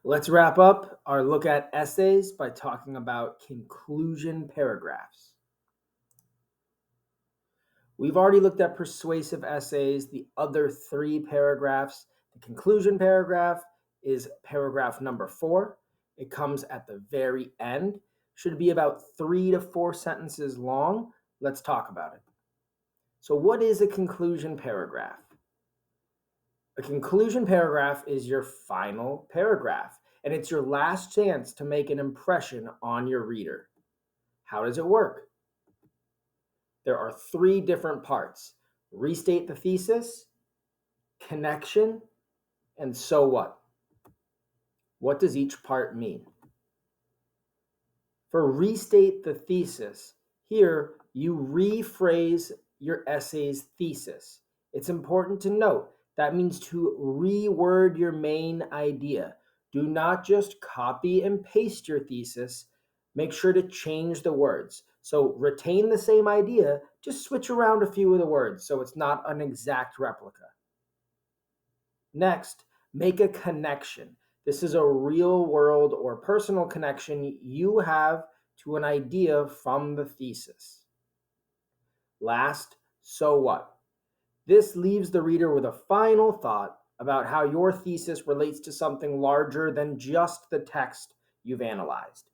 Let's wrap up our look at essays by talking about conclusion paragraphs. We've already looked at persuasive essays, the other three paragraphs. The conclusion paragraph is paragraph number 4. It comes at the very end. Should be about 3 to 4 sentences long. Let's talk about it. So, what is a conclusion paragraph? A conclusion paragraph is your final paragraph, and it's your last chance to make an impression on your reader. How does it work? There are 3 different parts: restate the thesis, connection, and so what? What does each part mean? For restate the thesis, here you rephrase your essay's thesis. It's important to note that means to reword your main idea. Do not just copy and paste your thesis. Make sure to change the words. So retain the same idea, just switch around a few of the words so it's not an exact replica. Next, make a connection. This is a real world or personal connection you have to an idea from the thesis. Last, so what? This leaves the reader with a final thought about how your thesis relates to something larger than just the text you've analyzed.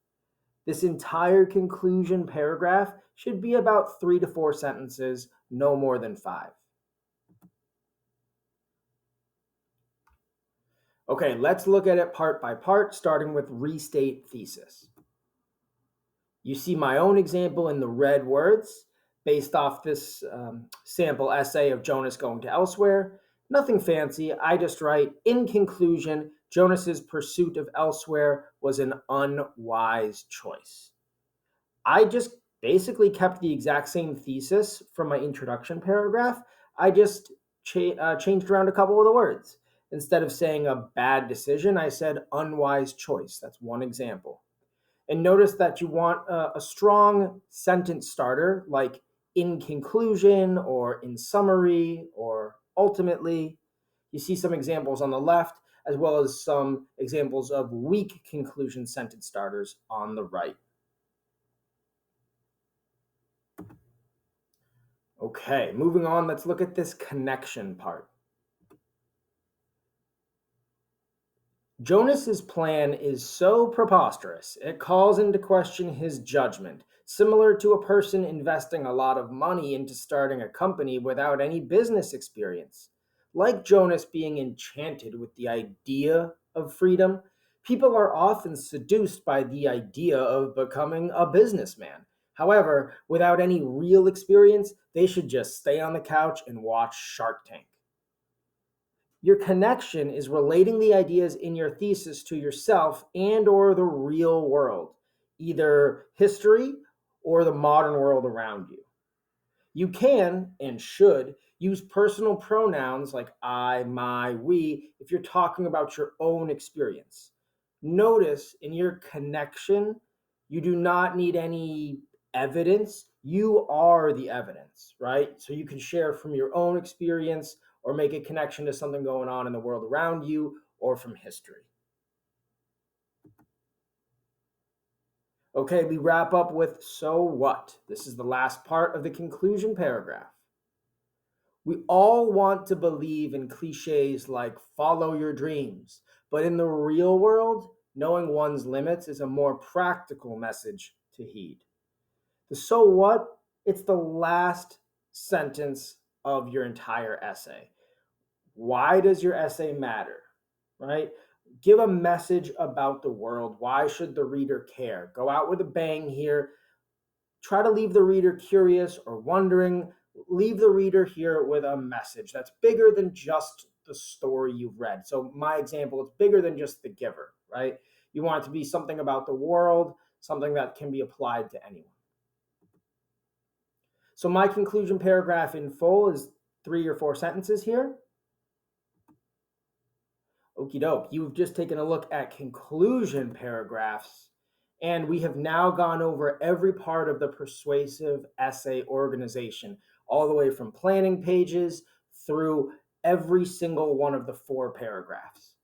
This entire conclusion paragraph should be about 3 to 4 sentences, no more than 5. Okay, let's look at it part by part, starting with restate thesis. You see my own example in the red words, based off this sample essay of Jonas going to elsewhere. Nothing fancy, I just write, in conclusion, Jonas's pursuit of elsewhere was an unwise choice. I just basically kept the exact same thesis from my introduction paragraph. I just changed around a couple of the words. Instead of saying a bad decision, I said unwise choice. That's one example. And notice that you want a strong sentence starter like in conclusion or in summary or ultimately. You see some examples on the left as well as some examples of weak conclusion sentence starters on the right. Okay, moving on, let's look at this connection part. Jonas's plan is so preposterous, it calls into question his judgment, similar to a person investing a lot of money into starting a company without any business experience. Like Jonas being enchanted with the idea of freedom, people are often seduced by the idea of becoming a businessman. However, without any real experience, they should just stay on the couch and watch Shark Tank. Your connection is relating the ideas in your thesis to yourself and or the real world, either history or the modern world around you. You can and should use personal pronouns like I, my, we if you're talking about your own experience. Notice in your connection, you do not need any evidence. You are the evidence, right? So you can share from your own experience or make a connection to something going on in the world around you or from history. Okay, we wrap up with so what? This is the last part of the conclusion paragraph. We all want to believe in cliches like follow your dreams, but in the real world, knowing one's limits is a more practical message to heed. The so what? It's the last sentence of your entire essay. Why does your essay matter? Right? Give a message about the world. Why should the reader care? Go out with a bang here. Try to leave the reader curious or wondering. Leave the reader here with a message that's bigger than just the story you've read. So my example, it's bigger than just The Giver, right? You want it to be something about the world, something that can be applied to anyone. So my conclusion paragraph in full is 3 or 4 sentences here. Okie doke, you've just taken a look at conclusion paragraphs, and we have now gone over every part of the persuasive essay organization, all the way from planning pages through every single one of the 4 paragraphs.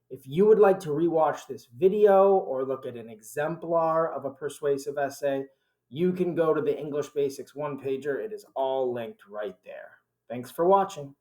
If you would like to rewatch this video or look at an exemplar of a persuasive essay, you can go to the English Basics one-pager. It is all linked right there. Thanks for watching.